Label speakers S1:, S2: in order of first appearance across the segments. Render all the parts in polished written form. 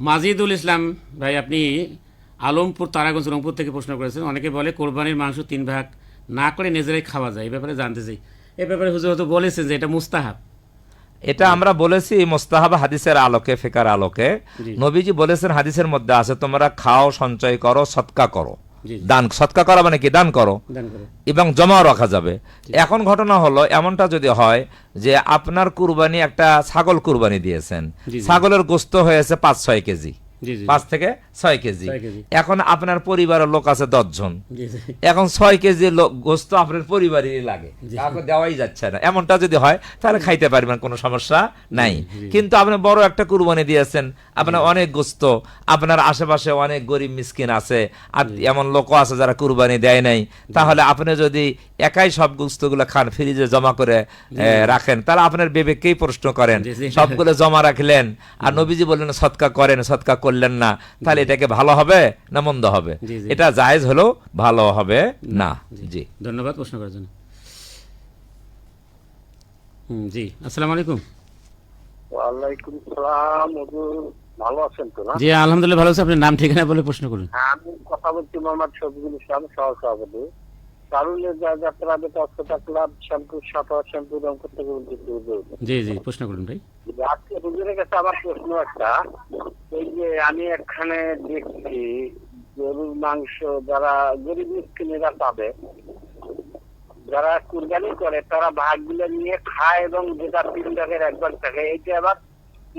S1: মাজিদুল ইসলাম ভাই, আপনি আলমপুর তারাগঞ্জ রংপুর থেকে প্রশ্ন করেছেন। অনেকে বলে কোরবানির মাংস 3 ভাগ না করে নিজেরাই খাওয়া যায়, এই ব্যাপারে জানতে চাই। এই ব্যাপারে হুজুর হয়তো বলেছেন যে এটা মুস্তাহাব।
S2: এটা আমরা বলেছি মুস্তাহাব হাদিসের আলোকে, ফিকার আলোকে। নবীজি বলেছেন হাদিসের মধ্যে আছে, তোমরা খাও, সঞ্চয় করো, সৎকা করো। দান, সৎকা করা মানে কি? দান করো, এবং জমাও রাখা যাবে। এখন ঘটনা হলো এমনটা যদি হয় যে আপনার কুরবানি, একটা ছাগল কুরবানি দিয়েছেন, ছাগলের গোস্ত হয়েছে 5-6 কেজি, 5 থেকে 6 কেজি। এখন আপনার পরিবারের লোক আছে 10 জন, এখন 6 কেজি গোস্ত আপনার পরিবারেরই লাগে, কাউকে দেওয়াই যাচ্ছে না। এমনটা যদি হয় তাহলে খাইতে পারবেন, কোনো সমস্যা নাই। কিন্তু আপনি বড় একটা কুরবানি দিয়েছেন, আপনার অনেক গোস্ত, আপনার আশেপাশে অনেক গরিব মিসকিন আছে, আর এমন লোকও আছে যারা কুরবানি দেয় নাই, তাহলে আপনি যদি একাই সব গোস্তগুলো খান, ফ্রিজে জমা করে রাখেন, তাহলে আপনার বিবেককেই প্রশ্ন করেন, সবগুলো জমা রাখলেন আর নবীজি বললেন সৎকা করেন, সৎকা করলেন না, তাহলে এটাকে ভালো হবে না মন্দ হবে? এটা জায়েজ হলেও ভালো হবে না। জি,
S1: ধন্যবাদ প্রশ্ন করার জন্য। জি, আসসালামু আলাইকুম।
S3: ওয়ালাইকুম সালাম। হুজুর ভালো আছেন তো? না,
S1: জি আলহামদুলিল্লাহ ভালো আছি। আপনার নাম ঠিকানা বলে প্রশ্ন করুন।
S3: আমি কথা বলছি মোহাম্মদ শফিকুল ইসলাম, সহসভাপতি কারুলের যাত্রা অক্ষতা ক্লাব, শ্যামপুর সাপা, শ্যামপুর রংপুর থেকে বলছি।
S1: জি জি, প্রশ্ন করুন ভাই।
S3: আজকে হুজুরের কাছে আমার প্রশ্ন একটা, এই যে আমি এখানে দেখছি গরুর মাংস যারা গরিব মিসকিনেরা পাবে, যারা কুরবানি করে তারা ভাগগুলো নিয়ে খায় এবং যেটা 3 ভাগের 1 ভাগ থাকে, এইটা আবার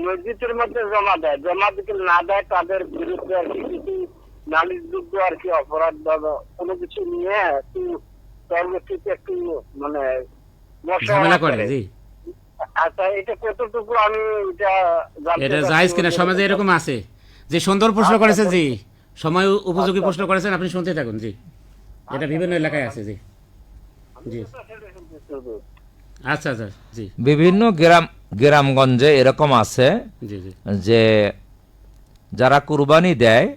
S3: মসজিদের মধ্যে জমা দেয়। জমা দিতে না দেয় তাদের বিরুদ্ধে আর কি কিছু নালিশযোগ্য আর কি অপরাধ বা কোনো কিছু নিয়ে একটু পরবর্তীতে একটু মানে
S1: ঝামেলা করে। জি,
S3: আচ্ছা, এটা কতটুকু আমি
S1: এটা জায়েজ কিনা সমাজে এরকম আছে। যে সুন্দর প্রশ্ন করেছেন, জি সময় উপযোগী প্রশ্ন করেছেন, আপনি শুনতে থাকুন। জি, এটা বিভিন্ন এলাকায় আছে। জি জি, আচ্ছা আচ্ছা। জি,
S2: বিভিন্ন গ্রামগঞ্জে এরকম আছে
S1: জি জি,
S2: যে যারা কুরবানি দেয়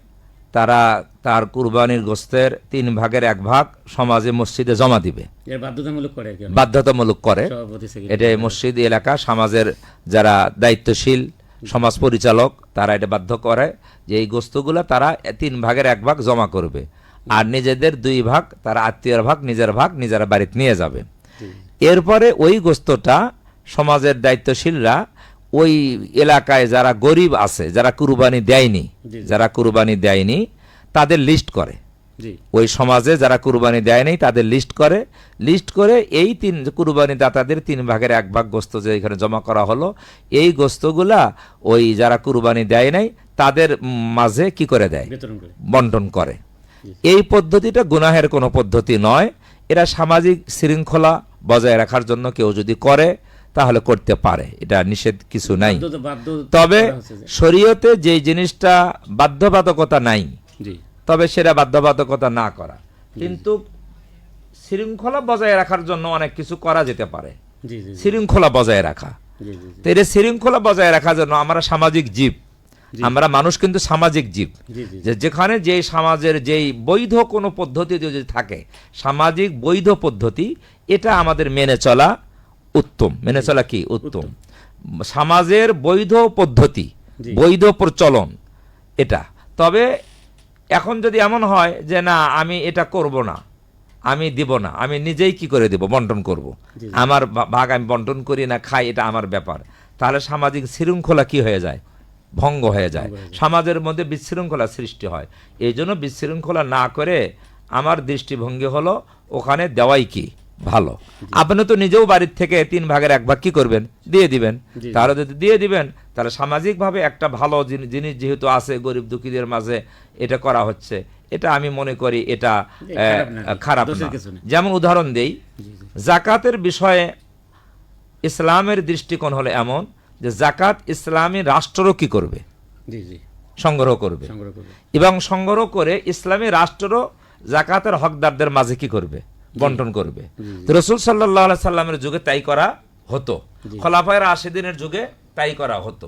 S2: তারা তার কুরবানির গোস্তের 3 ভাগের 1 ভাগ সমাজে মসজিদে জমা দিবে।
S1: এর বাধ্যতামূলক করে আর কি,
S2: বাধ্যতামূলক করে। এটা মসজিদ এলাকা সমাজের যারা দায়িত্বশীল সমাজ পরিচালক তারা এটা বাধ্য করে যে এই গোস্তগুলো তারা 3 ভাগের 1 ভাগ জমা করবে, আর নিজেদের 2 ভাগ তারা আত্মীয়র ভাগ, নিজের ভাগ নিজেরা বাড়িতে নিয়ে যাবে। এরপরে ওই গোস্তটা সমাজের দায়িত্বশীলরা ওই এলাকায় যারা গরিব আছে, যারা কুরবানি দেয়নি তাদের লিস্ট করে। ওই সমাজে যারা কুরবানি দেয়নি তাদের লিস্ট করে এই 3 কুরবানি দাতাদের 3 ভাগের 1 ভাগ গোস্ত যে এখানে জমা করা হলো, এই গোস্তগুলা ওই যারা কুরবানি দেয় নাই তাদের মাঝে কি করে দেয়? বন্টন করে। এই পদ্ধতিটা গুনাহের কোনো পদ্ধতি নয়। এরা সামাজিক শৃঙ্খলা বজায় রাখার জন্য কেউ যদি করে তাহলে করতে পারে, এটা নিষেধ কিছু নাই। তবে শরীয়তে যে জিনিসটা বাধ্যবাধকতা নাই, তবে সেটা বাধ্যবাধকতা না করা, কিন্তু শৃঙ্খলা বজায় রাখার জন্য অনেক কিছু করা যেতে পারে। শৃঙ্খলা বজায় রাখা, তো এটা শৃঙ্খলা বজায় রাখার জন্য আমরা সামাজিক জীব, আমরা মানুষ কিন্তু সামাজিক জীব, যেখানে যে সমাজের যেই বৈধ কোনো পদ্ধতি যদি থাকে, সামাজিক বৈধ পদ্ধতি, এটা আমাদের মেনে চলা উত্তম। মেনে চলা কি উত্তম? সমাজের বৈধ পদ্ধতি, বৈধ প্রচলন এটা। তবে এখন যদি এমন হয় যে না আমি এটা করব না, আমি দিব না, আমি নিজেই কি করে দেব, বন্টন করব, আমার ভাগ আমি বন্টন করি না, খাই, এটা আমার ব্যাপার, তাহলে সামাজিক শৃঙ্খলা কি হয়ে যায়? ভঙ্গ হয়ে যায়, সমাজের মধ্যে বিশৃঙ্খলা সৃষ্টি হয়। এই জন্য বিশৃঙ্খলা না করে আমার দৃষ্টিভঙ্গি হলো ওখানে দেওয়াই কি ভালো। আপনি তো নিজেও বাড়ির থেকে 3 ভাগের 1 ভাগ কি করবেন? দিয়ে দিবেন। তাহলে যদি দিয়ে দিবেন তাহলে সামাজিকভাবে একটা ভালো জিনিস যেহেতু আছে গরিব দুঃখীদের মাঝে এটা করা হচ্ছে, এটা আমি মনে করি এটা খারাপ না। যেমন উদাহরণ দেই, জাকাতের বিষয়ে ইসলামের দৃষ্টিকোণ হলো এমন যে জাকাত ইসলামী রাষ্ট্র কি করবে? সংগ্রহ করবে, এবং সংগ্রহ করে ইসলামী রাষ্ট্র জাকাতের হকদারদের মাঝে কি করবে? বন্টন করবে। রাসূল সাল্লাল্লাহু আলাইহি সাল্লামের যুগে তাই করা হতো, খোলাফায়ে রাশিদিনের যুগে তাই করা হতো।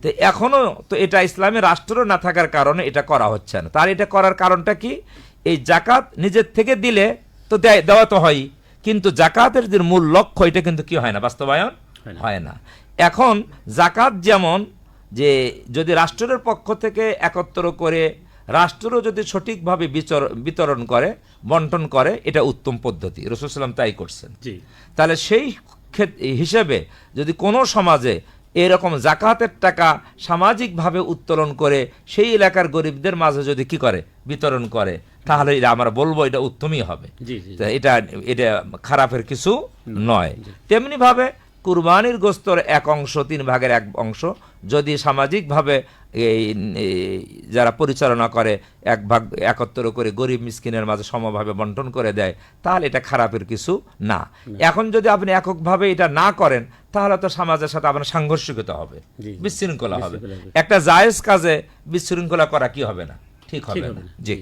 S2: তো এখনো তো এটা ইসলামী রাষ্ট্র না থাকার কারণে এটা করা হচ্ছে না। তার এটা করার কারণটা কি? এই জাকাত নিজের থেকে দিলে তো দেওয়া তো হয়, কিন্তু জাকাতের যে মূল লক্ষ্য এটা কিন্তু কি হয় না, বাস্তবায়ন হয় না। এখন জাকাত যেমন যে যদি রাষ্ট্রের পক্ষ থেকে একত্র করে রাষ্ট্র যদি সঠিকভাবে বিতরণ করে, বন্টন করে, এটা উত্তম পদ্ধতি। রাসূল সাল্লাল্লাহু আলাইহি ওয়াসাল্লাম তাই করছেন।
S1: জি
S2: তাহলে সেই হিসেবে যদি কোনো সমাজে এরকম জাকাতের টাকা সামাজিকভাবে উত্তোলন করে সেই এলাকার গরিবদের মাঝে যদি কি করে, বিতরণ করে, তাহলে এটা আমরা বলবো এটা উত্তমই হবে।
S1: জি জি
S2: তা এটা খারাপের কিছু নয়। তেমনি ভাবে কুরবানির গোস্তর এক অংশ, 3 ভাগের 1 অংশ যদি সামাজিকভাবে এই যারা পরিচালনা করে 1 ভাগ একত্র করে গরিব মিসকিনের মাঝে সমভাবে বন্টন করে দেয়, তাহলে এটা খারাপের কিছু না। এখন যদি আপনি এককভাবে এটা না করেন, তাহলে তো সমাজের সাথে আপনার সাংঘর্ষিকতা হবে,
S1: জি।
S2: বিশৃঙ্খলা হবে।
S1: বিশৃঙ্খলা হবে।
S2: একটা জায়েজ কাজে বিশৃঙ্খলা করা কি হবে না, ঠিক হবে না। জি।